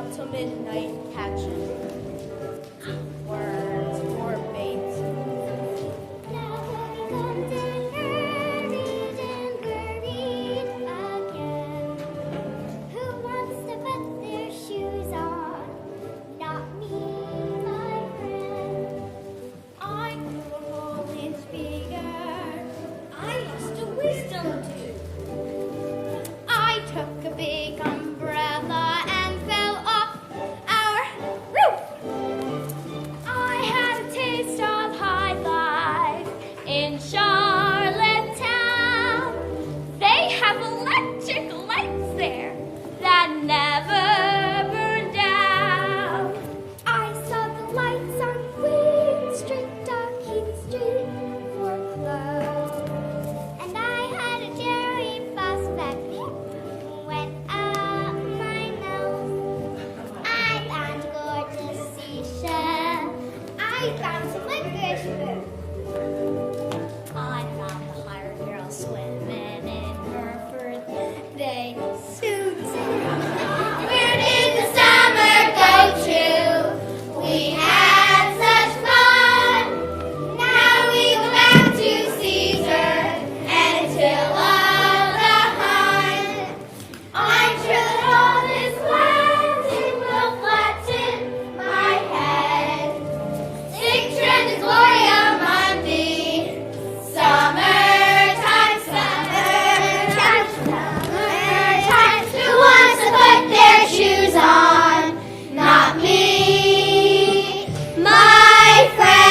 up till midnight catching worms or bait. Now we'll be golden, buried and buried again. Who wants to put their shoes on? Not me, my friend. I grew a whole inch bigger. I lost a wisdom tooth. I took a big umbrella and fell off our roof. I had a taste of high life in Charlottetown. They have electric lights there that never burn down. I saw the lights on Queen Street, Keith Street for clothes. And I had a cherry prospect went up my nose. I found gorgeous seashell. I found some licorice fruit. I found the hired girl swimming in her birthday suit. Where did the summer go to? We had such fun. Now we go back to Caesar and Attila the Hun. I'm sure that all this Latin will flatten my head. Picture the Gloria Mundi. Summertime, summertime, summertime. Who wants to put their shoes on? Not me, my friend.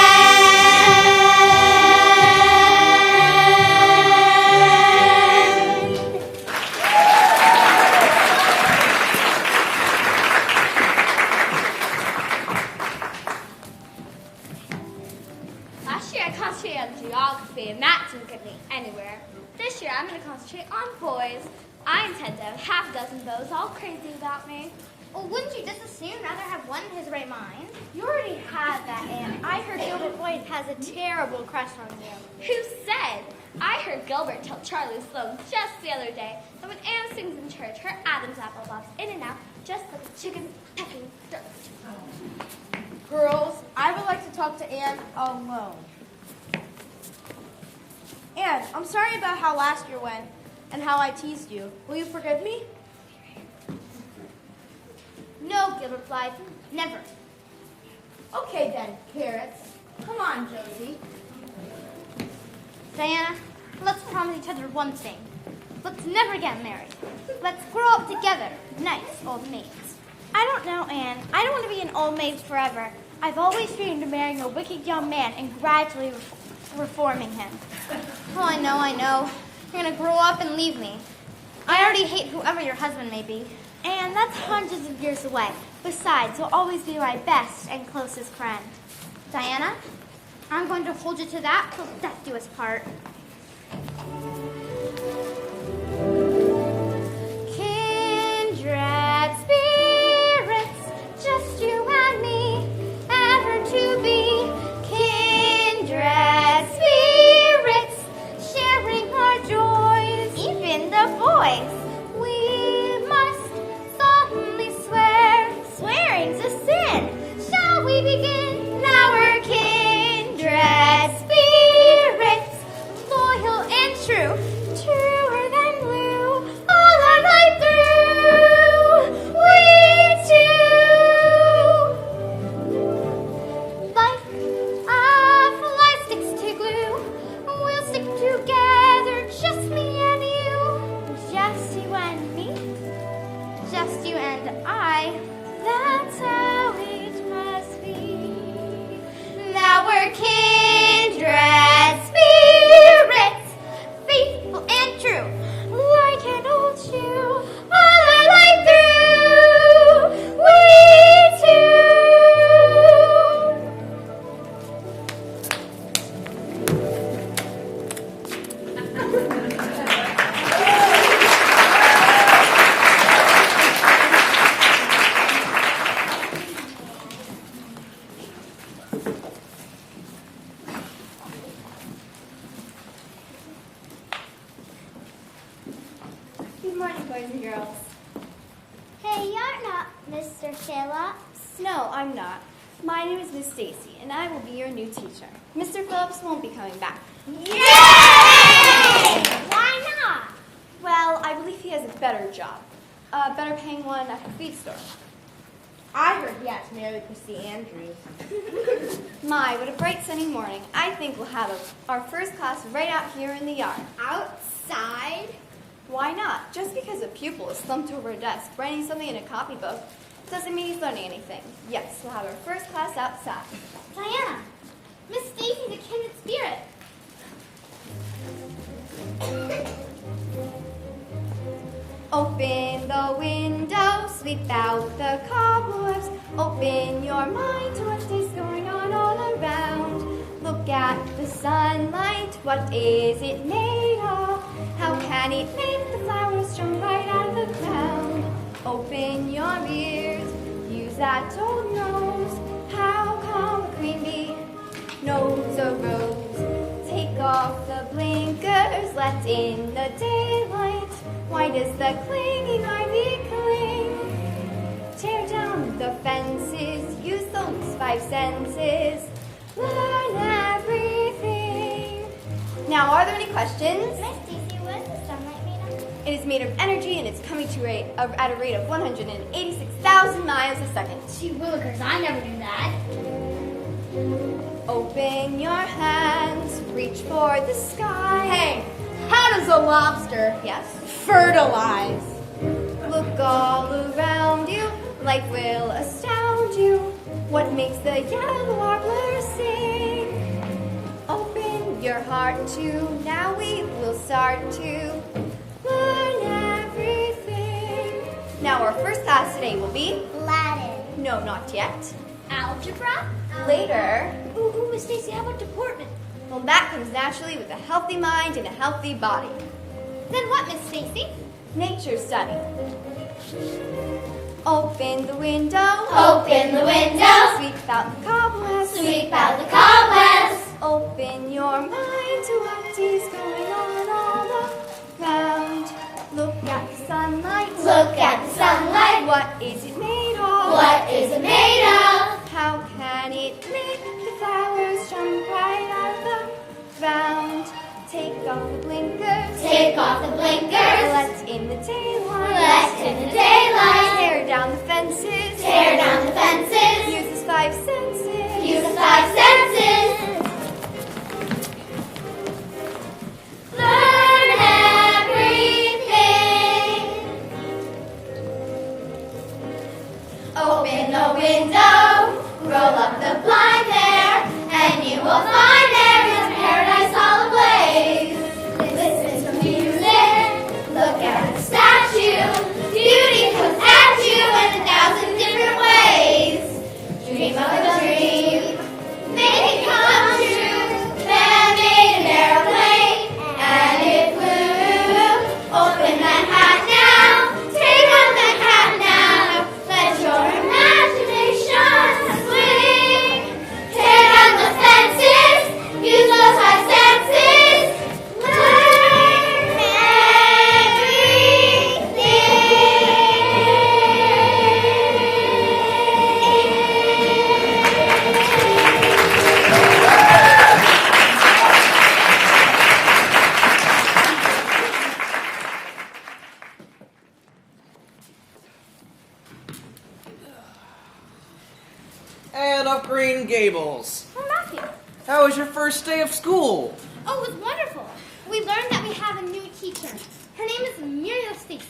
Last year I concentrated on geography and that didn't get me anywhere. This year I'm going to concentrate on boys. I intend to have half a dozen beaux all crazy about me. Well, wouldn't you just as soon rather have one in his right mind? You already had that, Anne. I heard Gilbert Boyd has a terrible crush on you. Who said? I heard Gilbert tell Charlie Sloan just the other day that when Anne sings in church, her Adam's apple bops in and out just like a chicken pecking dirt. Girls, I would like to talk to Anne alone. Anne, I'm sorry about how last year went and how I teased you. Will you forgive me? No, Gilbert Blythe, never. Okay then, carrots. Come on, Josie. Diana, let's promise each other one thing. Let's never get married. Let's grow up together, nice old maids. I don't know, Anne. I don't want to be an old maid forever. I've always dreamed of marrying a wicked young man and gradually reforming him. Oh, I know. You're gonna grow up and leave me. I already hate whoever your husband may be. And that's hundreds of years away. Besides, you'll always be my best and closest friend. Diana, I'm going to hold you to that till death do us part. Kindred spirits, just you and me, ever to be. Kindred spirits, sharing our joys, even the boys. We must solemnly swear, swearing's a sin. Shall we begin our kindred spirits, loyal and true, truer than blue, all our life through, we two. Like a fly sticks to glue, we'll stick together, just me and you, just you and me, just you and I. That's how it must be. Now we're kindred spirits, faithful and true, like an old shoe, all our life through, we two. Phillips? No, I'm not. My name is Miss Stacy, and I will be your new teacher. Mr. Phillips won't be coming back. Yay! Why not? Well, I believe he has a better job. A better paying one at the feed store. I heard he had to marry Christy Andrews. My, what a bright sunny morning. I think we'll have our first class right out here in the yard. Outside? Why not? Just because a pupil is slumped over a desk writing something in a copybook doesn't mean he's learning anything. Yes, we'll have our first class outside. Diana, Miss Stacy's a kindred spirit. Open the window, sweep out the cobwebs. Open your mind to what is going on all around. Look at the sunlight, what is it made of? How can it make the flowers jump right out of the ground? Open your ears, use that old nose. How come a queen bee knows a rose? Take off the blinkers, let in the daylight. Why does the clinging ivy cling? Tear down the fences, use those five senses. Learn everything. Now, are there any questions? Miss Stacy, what is the sunlight made of? It is made of energy and it's coming to at a rate of 186,000 miles a second. Gee willikers, I never knew that. Open your hands, reach for the sky. Hey, how does a lobster Yes? fertilize? Look all around you, life will astound you. What makes the yellow warbler sing? Open your heart to, now we will start to learn everything. Now our first class today will be, Latin. no, not yet. Algebra? Later, Ooh, Miss Stacy, how about deportment? well, that comes naturally with a healthy mind and a healthy body. Then what, Miss Stacy? Nature study. Open the window. Open the window. Sweep out the cobwebs. Sweep out the cobwebs. Open your mind to what is going on all around. Look at the sunlight. Look at the sunlight. What is it made of? What is it made of? How can it make the flowers jump right out of the ground? Take off the blinkers. Take off the blinkers. Let in the daylight. Let in the daylight. Tear down the fences. Tear down the fences. Use the five senses. Use the five senses. Learn everything. Open the window. Roll up the blind there, and you will find there is paradise all ablaze. Listen to music. Look at the statue. Beauty comes at you in 1,000 different ways. Dream of a dream. Make it come true. Man made an airplane, and it flew. Open that hat now. Take off that hat now. Let your imagination swing. Tear down the fences. Use those five senses. Learn And up Green Gables. Oh, Matthew. How was your first day of school? Oh, it was wonderful. We learned that we have a new teacher. Her name is Muriel Stacy.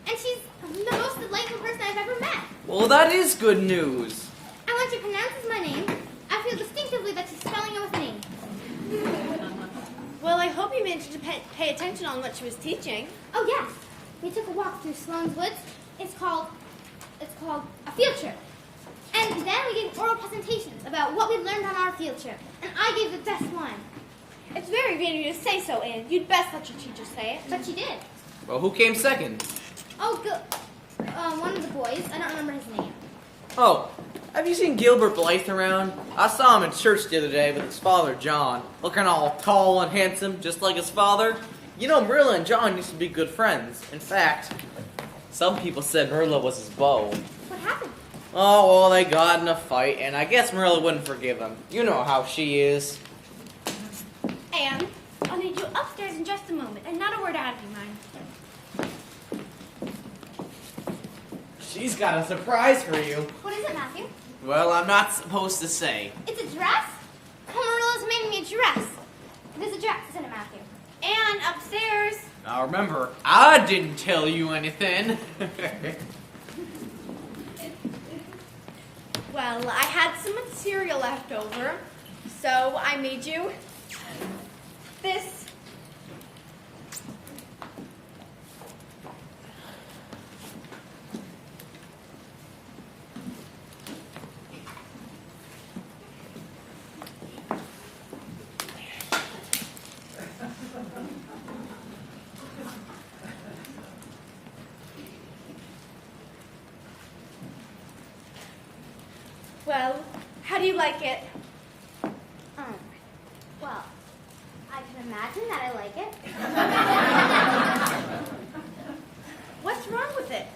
And she's the most delightful person I've ever met. Well, that is good news. And when she pronounces my name, I feel distinctively that she's spelling it with an E. Well, I hope you managed to pay attention on what she was teaching. Oh, yes. We took a walk through Sloan's Woods. It's called a field trip. And then we gave oral presentations about what we learned on our field trip. And I gave the best one. It's very vain of you to say so, Anne. You'd best let your teacher say it. But she did. Well, who came second? Oh, good. One of the boys. I don't remember his name. Oh, have you seen Gilbert Blythe around? I saw him in church the other day with his father, John, looking all tall and handsome, just like his father. You know, Marilla and John used to be good friends. In fact, some people said Marilla was his beau. What happened? Oh, well, they got in a fight, and I guess Marilla wouldn't forgive him. You know how she is. Anne, I'll need you upstairs in just a moment, and not a word out of you, mind. She's got a surprise for you. What is it, Matthew? Well, I'm not supposed to say. It's a dress? Marilla's made me a dress. There's a dress, isn't it, Matthew? Anne, upstairs. Now remember, I didn't tell you anything. Well, I had some cereal left over, so I made you this. Well, how do you like it? Well, I can imagine that I like it. What's wrong with it?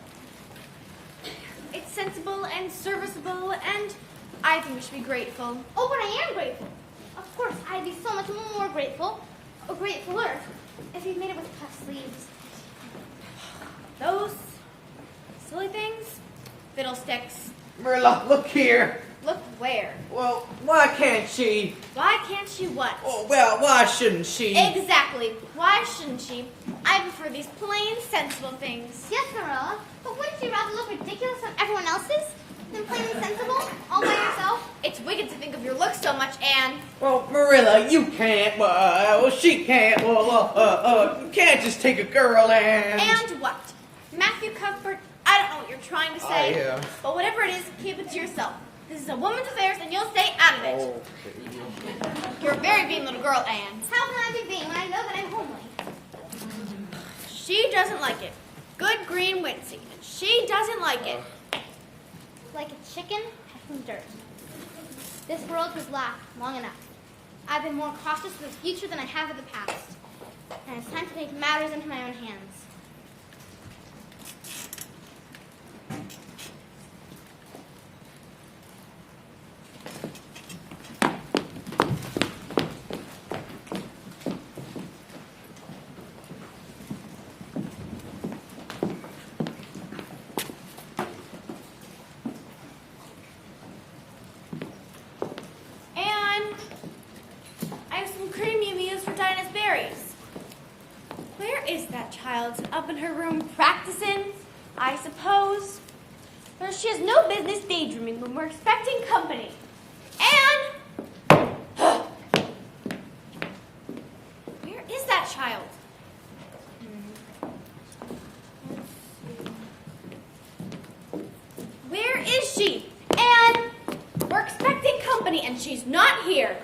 It's sensible and serviceable, and I think we should be grateful. Oh, but I am grateful. Of course, I'd be so much more grateful, or gratefuler, if you'd made it with puff sleeves. Those silly things? Fiddlesticks. Marilla, look here. Look where? Well, why can't she? Why can't she what? Oh, well, why shouldn't she? Exactly. Why shouldn't she? I prefer these plain, sensible things. Yes, Marilla, but wouldn't you rather look ridiculous on everyone else's than plain and sensible, all by yourself? It's wicked to think of your looks so much, Anne. Well, Marilla, you can't. Well, she can't. Well, you can't just take a girl and... And what? Matthew Cuthbert, I don't know what you're trying to say. Yeah. But whatever it is, keep it to yourself. This is a woman's affairs, and you'll stay out of it. Oh. You're a very vain little girl, Anne. How can I be vain when I know that I'm homely? She doesn't like it. Good green Wincy. And she doesn't like it. Like a chicken from dirt. This world has laughed long enough. I've been more cautious of the future than I have of the past. And it's time to take matters into my own hands. Up in her room practicing, I suppose. For she has no business daydreaming when we're expecting company. And where is that child? Where is she? And we're expecting company and she's not here.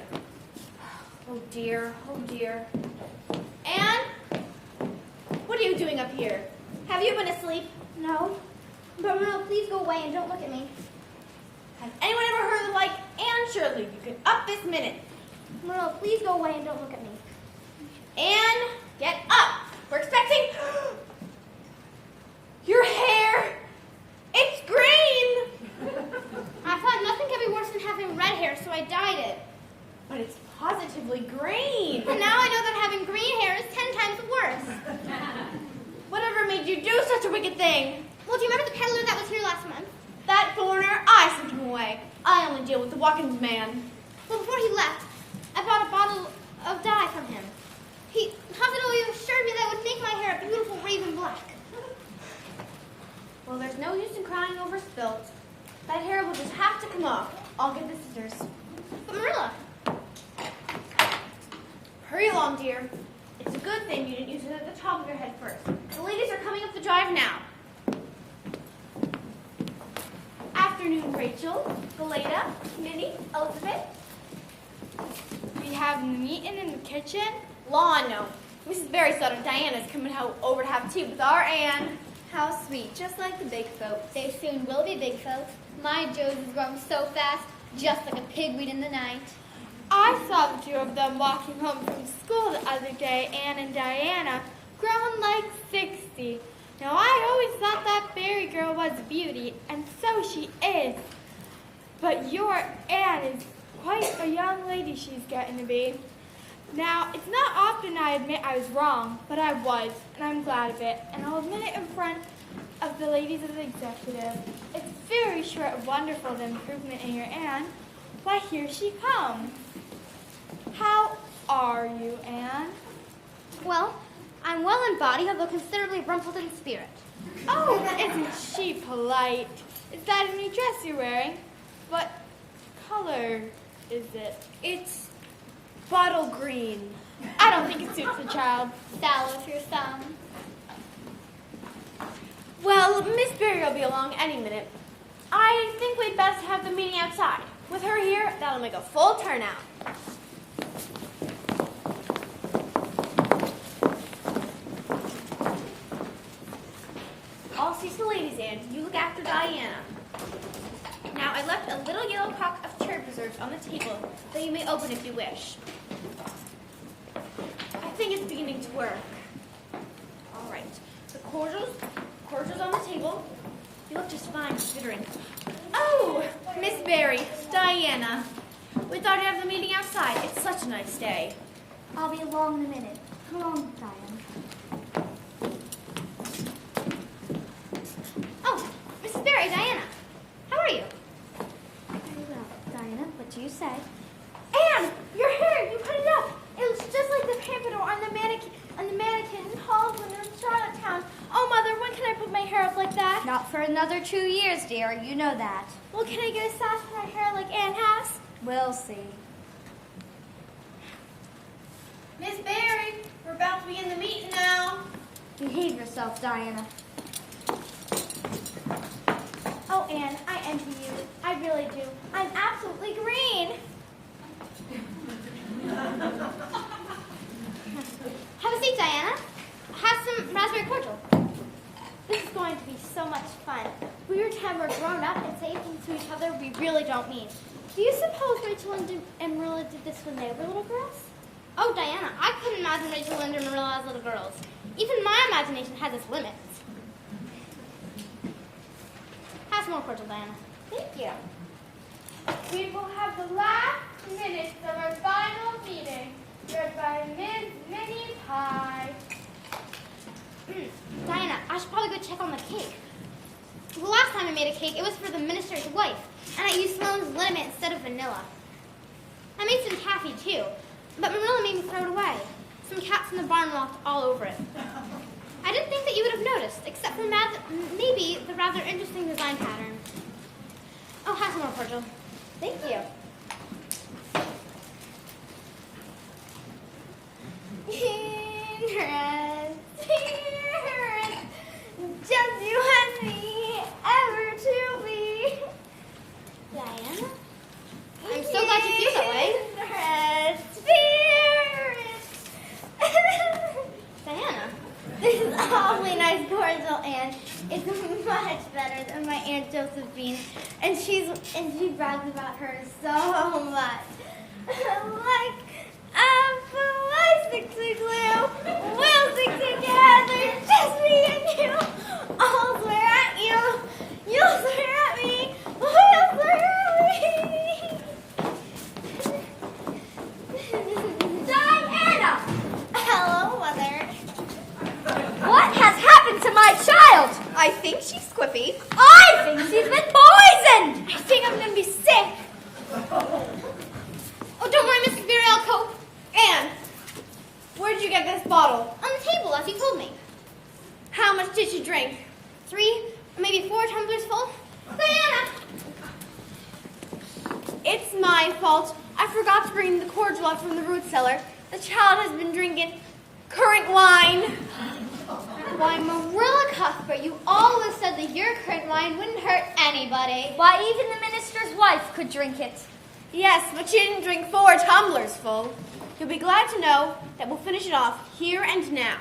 Oh dear, oh dear. And what are you doing up here? Have you been asleep? No. But Marilla, please go away and don't look at me. Has anyone ever heard of the like? Anne Shirley, you can up this minute. Marilla, please go away and don't look at me. Anne, get up. We're expecting... Your hair! It's green! I thought nothing could be worse than having red hair, so I dyed it. But it's positively green. And now I know that having green hair is 10 times worse. Whatever made you do such a wicked thing? Well, do you remember the peddler that was here last month? That foreigner, I sent him away. I only deal with the walk-ins man. Well, before he left, I bought a bottle of dye from him. He confidently assured me that it would make my hair a beautiful raven black. Well, there's no use in crying over spilt. That hair will just have to come off. I'll get the scissors. But Marilla. Hurry along, dear. It's a good thing you didn't use it at the top of your head first. The ladies are coming up the drive now. Afternoon, Rachel, Galata, Minnie, Elizabeth. We have meeting in the kitchen. Law, no. Mrs. Barry thought of Diana's coming over to have tea with our Anne. How sweet, just like the big folks. They soon will be big folks. My Josie's growing so fast, just like a pigweed in the night. I saw the two of them walking home from school the other day, Anne and Diana, grown like 60. Now, I always thought that Barry girl was a beauty, and so she is. But your Anne is quite a young lady she's getting to be. Now, it's not often I admit I was wrong, but I was, and I'm glad of it. And I'll admit it in front of the ladies of the executive. It's very short of wonderful the improvement in your Anne. Why, here she comes. How are you, Anne? Well, I'm well in body, although considerably rumpled in spirit. Oh, isn't she polite? Is that a new dress you're wearing? What color is it? It's bottle green. I don't think it suits the child. Sallow to your thumb. Well, Miss Barry will be along any minute. I think we'd best have the meeting outside. With her here, that'll make a full turnout. I'll see to the ladies, Anne. You look after Diana. Now, I left a little yellow pack of cherry preserves on the table that you may open if you wish. I think it's beginning to work. All right. The cordial's on the table. You look just fine considering. Oh, Miss Barry, Diana. We thought you'd have the meeting outside. It's such a nice day. I'll be along in a minute. Come on, Diane. Oh, Mrs. Barry, Diana. How are you? Very well, Diana. What do you say? Anne, your hair, you cut it up. It looks just like the pompadour on the mannequin in Hollywood in Charlottetown. Oh, Mother, when can I put my hair up like that? Not for another 2 years, dear. You know that. Well, can I get a sash for my hair like Anne has? We'll see. Miss Barry, we're about to begin the meeting now. Behave yourself, Diana. Oh, Anne, I envy you. I really do. I'm absolutely green. Have a seat, Diana. Have some raspberry cordial. This is going to be so much fun. We pretend we're grown up and say things to each other we really don't mean. Do you suppose Rachel and Marilla did this when they were little girls? Oh, Diana, I couldn't imagine Rachel, Linda, and Marilla as little girls. Even my imagination has its limits. Have some more cordial, Diana. Thank you. We will have the last minutes of our final meeting, read by Ms. Minnie Pie. Diana, I should probably go check on the cake. The last time I made a cake, it was for the minister's wife, and I used Sloane's liniment instead of vanilla. I made some taffy, too, but Marilla made me throw it away. Some cats in the barn walked all over it. I didn't think that you would have noticed, except for maybe the rather interesting design pattern. Oh, have some more cordial. Thank you. Just you and me, ever to be. Diana? I'm so glad you feel that way. Diana? This is awfully nice cordial, Anne. It's much better than my Aunt Josephine, and she brags about her so much. Like a stick to glue, we'll stick together, just me and you. I'll swear at you, you'll swear at me, we'll swear at me. Diana! Hello, Mother. What has happened to my child? I think she's quippy. I think she's been poisoned! I think I'm gonna be sick. Oh, don't worry, Mrs. Beery, I'll cope. Anne, where did you get this bottle? On the table, as you told me. How much did you drink? 3, maybe 4 tumblers full. Diana! It's my fault. I forgot to bring the cordial up from the root cellar. The child has been drinking currant wine. Why, Marilla Cuthbert, you always said that your currant wine wouldn't hurt anybody. Why, even the minister's wife could drink it. Yes, but she didn't drink 4 tumblers full. You'll be glad to know that we'll finish it off here and now.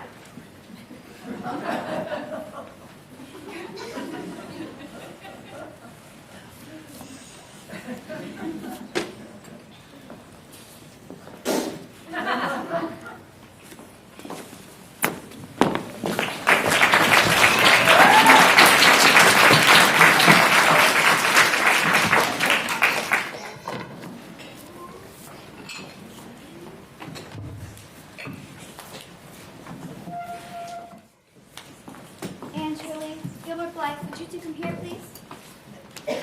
chair, please?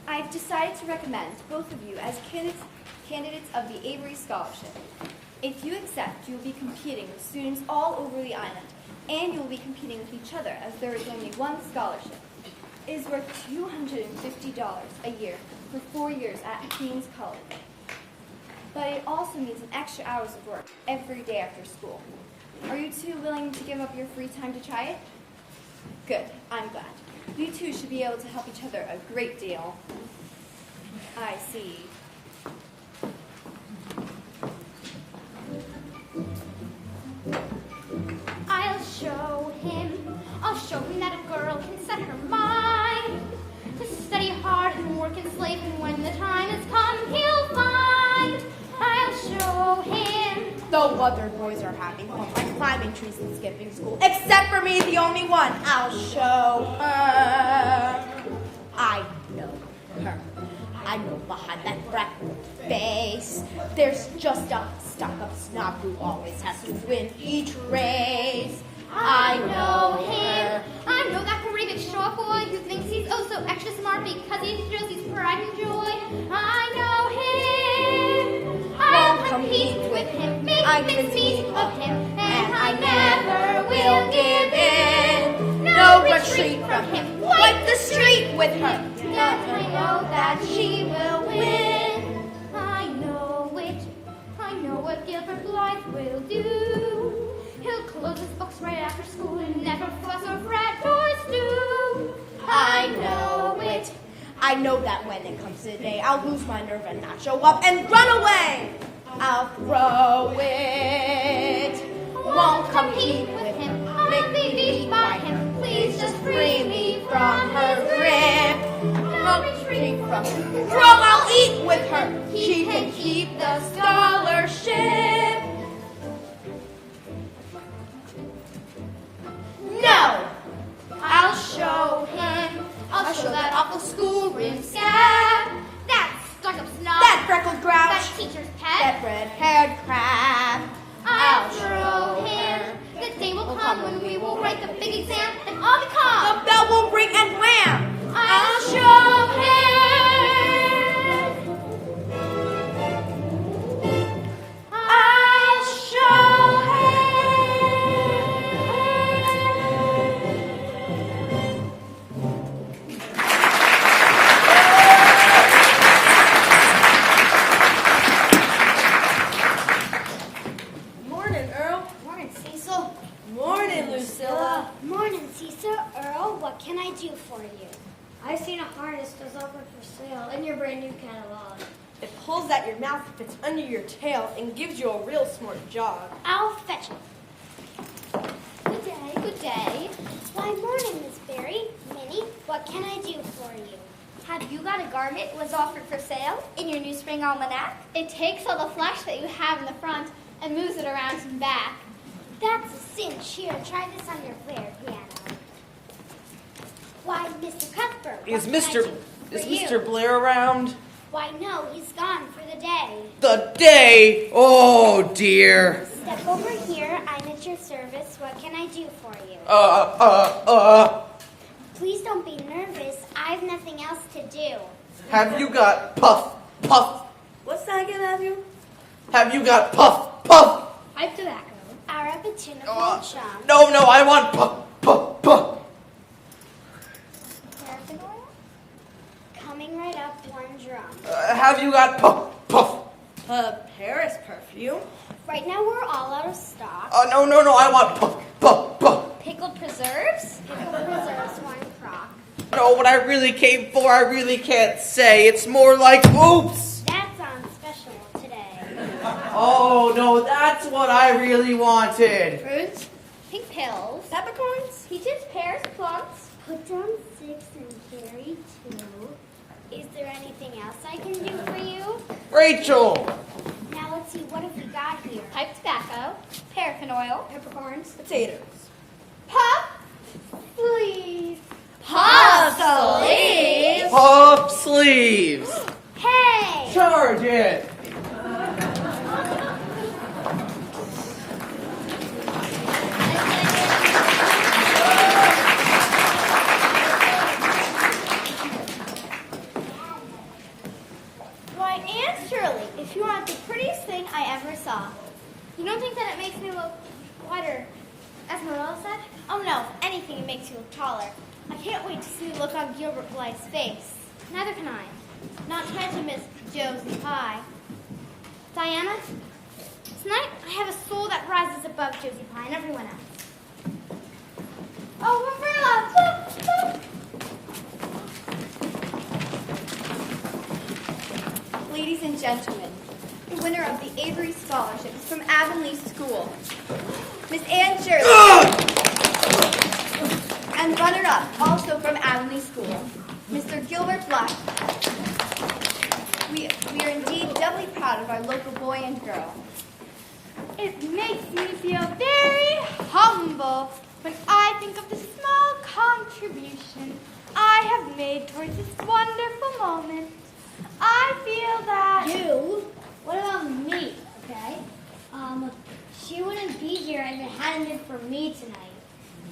I've decided to recommend both of you as candidates of the Avery Scholarship. If you accept, you will be competing with students all over the island, and you will be competing with each other as there is only one scholarship. It is worth $250 a year for 4 years at Queens College. But it also means an extra hours of work every day after school. Are you two willing to give up your free time to try it? Good, I'm glad. You two should be able to help each other a great deal. I see. I'll show him that a girl can set her mind to study hard and work and slave, and when the time has come, he'll find. I'll show him. The other boys are having fun by climbing trees and skipping school, except for me, the only one. I'll show her. I know her. I know behind that freckled face, there's just a stuck-up snob who always has to win each race. I know him. I know that great big short boy who thinks he's oh so extra smart because he's Josie's pride and joy. I know him. I'll compete with him, make mincemeat of him, and I never will give in. No retreat from him. Wipe the street with her. Yet I know that she will win. I know it. I know what Gilbert Blythe will do. He'll close his books right after school and never fuss or fret or stew. I know it. I know that when it comes to the day, I'll lose my nerve and not show up and run away. I'll throw it. Won't compete with him. I'll be beat by him. Please just free me from her grip. No retreat from her. Throw, I'll eat with her. She can keep the scholarship. No! I'll show him. I'll show that awful schoolroom scab. That stuck-up snob. That freckled grouch. That teacher's pet. That red-haired crab. I'll show him. The day will come when we will write the big exam and all become. The bell will ring and wham! I'll show him. I'll show him. Morning, Earl. Morning, Cecil. Morning, Lucilla. Morning, Cecil. Earl, what can I do for you? I've seen a harness that's offered for sale in your brand new catalog. It pulls out your mouth, fits under your tail, and gives you a real smart jog. I'll fetch it. Good day, good day. Why, morning, Miss Berry. Minnie, what can I do for you? Have you got a garment was offered for sale in your new spring almanac? It takes all the flesh that you have in the front and moves it around and back. That's a cinch. Here, try this on your player piano. Why, Mr. Cuthbert, what Is can I Mr. do Is for you? Mr. Blair around? Why, no, he's gone for the day. The day? Oh dear. Step over here. I'm at your service. What can I do for you? Please don't be nervous. I've nothing else to do. Have you got puff? What's that again, have you? Have you got puff? Pipe tobacco. Our opportunity chum. No, I want puff. Paraffin oil? Coming right up, one drum. Have you got puff? Paris perfume. Right now we're all out of stock. No, I want puff. Pickled preserves? Pickle preserves, one crock. No, what I really came for, I really can't say. It's more like, oops. That's on special today. Oh, no, that's what I really wanted. Fruits? Pink pills? Peppercorns? Peaches, pears, plums? Put down 6 and carry 2. Is there anything else I can do for you? Rachel. Now let's see, what have we got here? Pipe tobacco? Paraffin oil? Peppercorns? Potatoes. Puff sleeves? Puff sleeves? Puff sleeves. Hey! Charge it. You don't think that it makes me look whiter, as Marilla said? Oh no, if anything, it makes you look taller. I can't wait to see the look on Gilbert Blythe's face. Neither can I. Not to mention Miss Josie Pye. Diana, tonight I have a soul that rises above Josie Pye and everyone else. Oh, Marilla! Ladies and gentlemen, the winner of the Avery Scholarship is from Avonlea School, Miss Ann Shirley. And runner-up, also from Avonlea School, Mr. Gilbert Blythe. We are indeed doubly proud of our local boy and girl. It makes me feel very humble when I think of the small contribution I have made towards this wonderful moment. I feel that... You? What about me, okay? She wouldn't be here if it hadn't been for me tonight.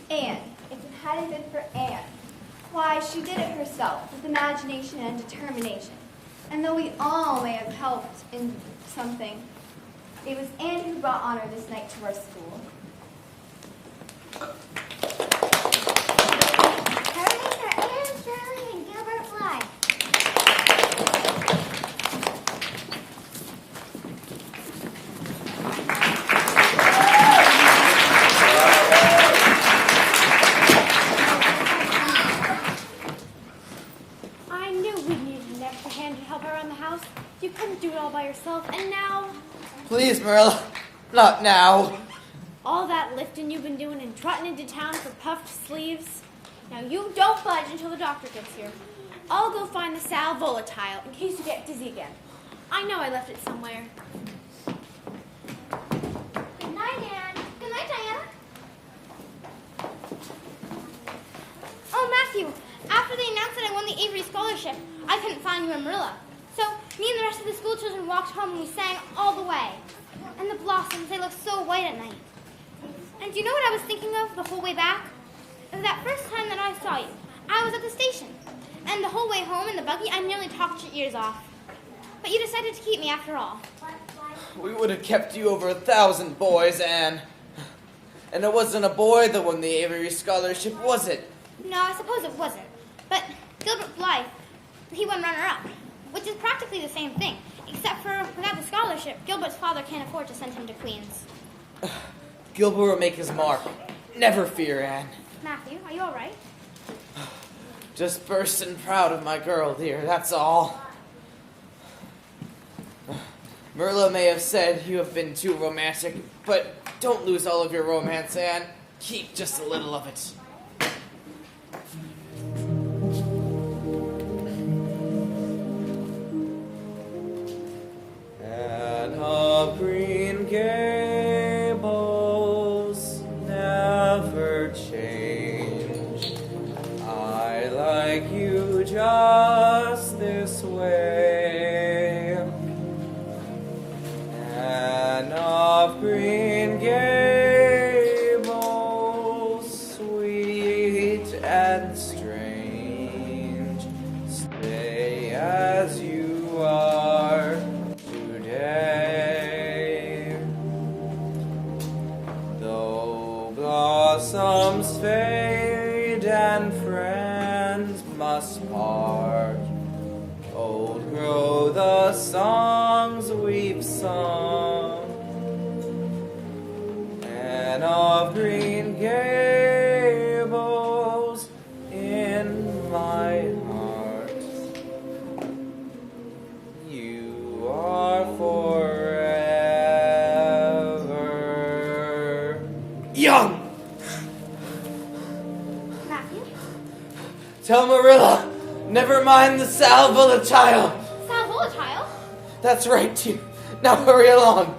Anne, if it hadn't been for Anne, why, she did it herself with imagination and determination. And though we all may have helped in something, it was Anne who brought honor this night to our school. Everything for Anne, Shirley, and Gilbert Blythe. I knew we needed an extra hand to help around the house. You couldn't do it all by yourself, and now... Please, Marilla, not now. all that lifting you've been doing and trotting into town for puffed sleeves. Now you don't budge until the doctor gets here. I'll go find the sal volatile in case you get dizzy again. I know I left it somewhere. Good night, Anne. Good night, Diana. Oh, Matthew, after they announced that I won the Avery Scholarship, I couldn't find you and Marilla. So me and the rest of the school children walked home and we sang all the way. And the blossoms, they look so white at night. And do you know what I was thinking of the whole way back? It was that first time that I saw you. I was at the station. And the whole way home in the buggy, I nearly talked your ears off. But you decided to keep me after all. We would have kept you over 1,000 boys, Anne. And it wasn't a boy that won the Avery Scholarship, was it? No, I suppose it wasn't. But Gilbert Blythe, he won runner-up, which is practically the same thing. Except for without the scholarship, Gilbert's father can't afford to send him to Queens. Gilbert will make his mark. Never fear, Anne. Matthew, are you all right? Just bursting proud of my girl, dear, that's all. Marilla may have said you have been too romantic, but don't lose all of your romance, Anne. Keep just a little of it. Anne of Green Gables never change. I like you just this way. Anne of Green Gables, sweet and strange, stay as you are today. Though blossoms fade and friends must part, old grow the songs we've sung. And of Green Gables in my heart, you are forever young. Matthew? Tell Marilla, never mind the sal volatile. Sal volatile? That's right, dear. Now hurry along.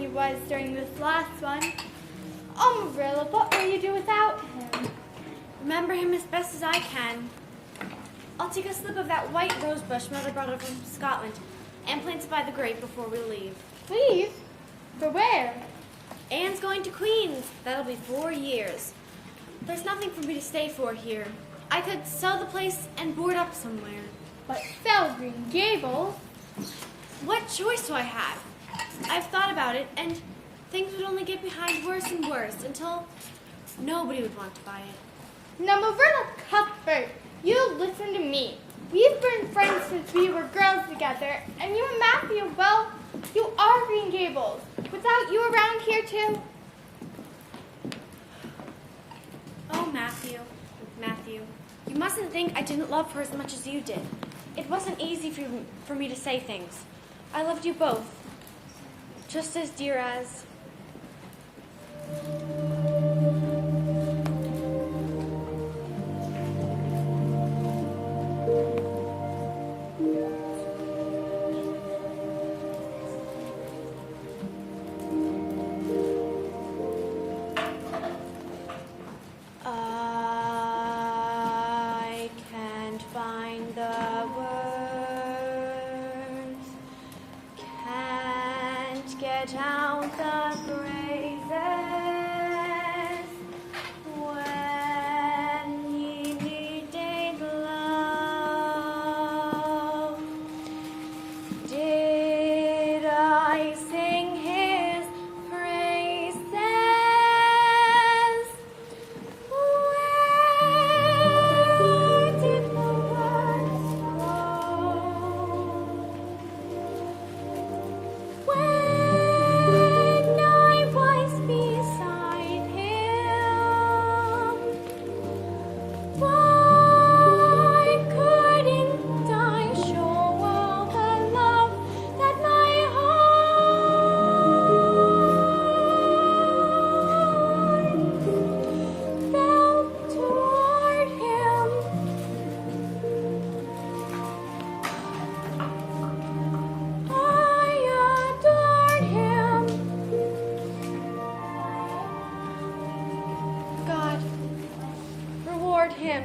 he was during this last one. Oh, Marilla, what will you do without him? Remember him as best as I can. I'll take a slip of that white rose bush Mother brought over from Scotland and plant it by the grave before we leave. Leave? For where? Anne's going to Queen's. That'll be 4 years. There's nothing for me to stay for here. I could sell the place and board up somewhere. But sell Green Gables. What choice do I have? I've thought about it, and things would only get behind worse and worse until nobody would want to buy it. Now, Marilla Cuthbert, you listen to me. We've been friends since we were girls together, and you and Matthew, well, you are Green Gables. Without you around here, too. Oh, Matthew, you mustn't think I didn't love her as much as you did. It wasn't easy for me to say things. I loved you both, just as dear as... I can't find the words, can't get out the phrases when ye needed love. Did I sing his praises? Where did the words go? When I was beside him, why couldn't I show all the love that my heart felt toward him? I adored him. God, reward him.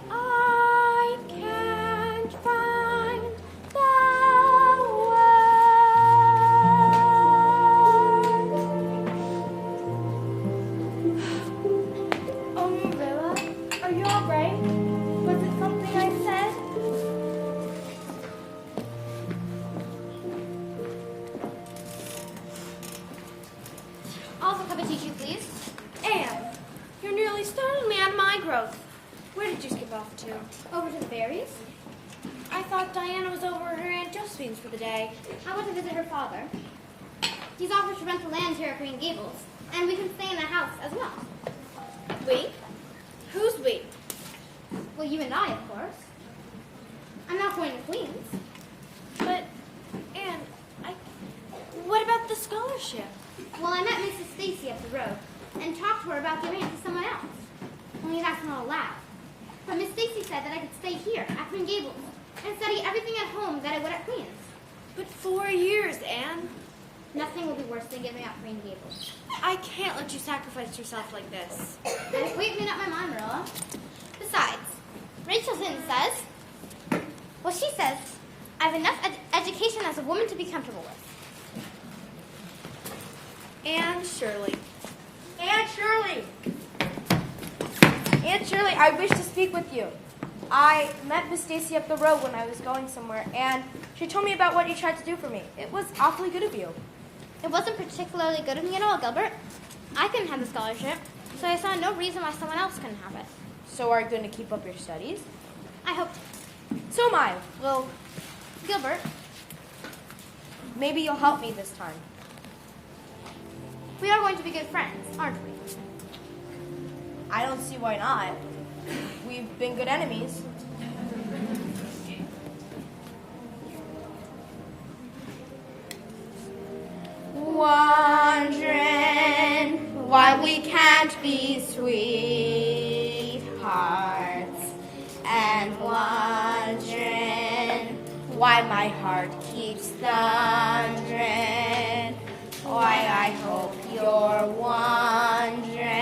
I can't find the words. Oh, Marilla, are you all right? Was it something I said? Also, cup of tea, please. Anne, you're nearly startled me out of my growth. Where did you skip off to? Over to the berries. I thought Diana was over at her Aunt Josephine's for the day. I went to visit her father. He's offered to rent the land here at Green Gables, and we can stay in the house as well. We? Who's we? Well, you and I, of course. I'm not going to Queen's. But, Anne, what about the scholarship? Well, I met Mrs. Stacy up the road and talked to her about giving it to someone else. Only that's not allowed. But Miss Stacy said that I could stay here at Green Gables and study everything at home that I would at Queen's. But 4 years, Anne. Nothing will be worse than giving up Green Gables. I can't let you sacrifice yourself like this. I've quite made up my mind, Marilla. Besides, Rachel Zinn says, well, she says, I have enough education as a woman to be comfortable with. Anne Shirley. Aunt Shirley! Aunt Shirley, I wish to speak with you. I met Miss Stacy up the road when I was going somewhere, and she told me about what you tried to do for me. It was awfully good of you. It wasn't particularly good of me at all, Gilbert. I couldn't have the scholarship, so I saw no reason why someone else couldn't have it. So are you going to keep up your studies? I hoped. So am I. Well, Gilbert, maybe you'll help me this time. we are going to be good friends, aren't we? I don't see why not. We've been good enemies. Wondering why we can't be sweethearts, and wondering why my heart keeps thundering, why I hope you're wondering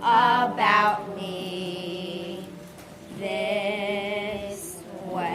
about me this way.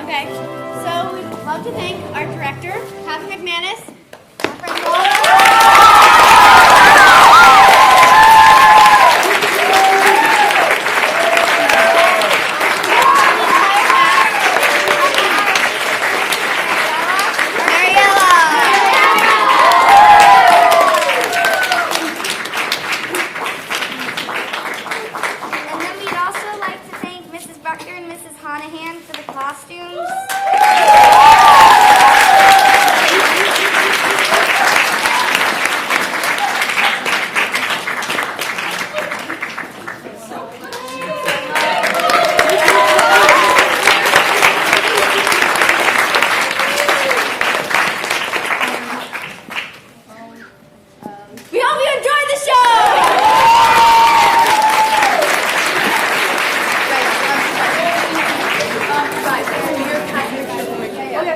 Okay, so we'd love to thank our director, Catherine McManus. And then we'd also like to thank Mrs. Buckner and Mrs. Honahan for the costumes. We hope you enjoyed the show! Okay,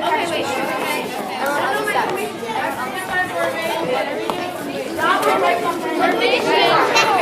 wait.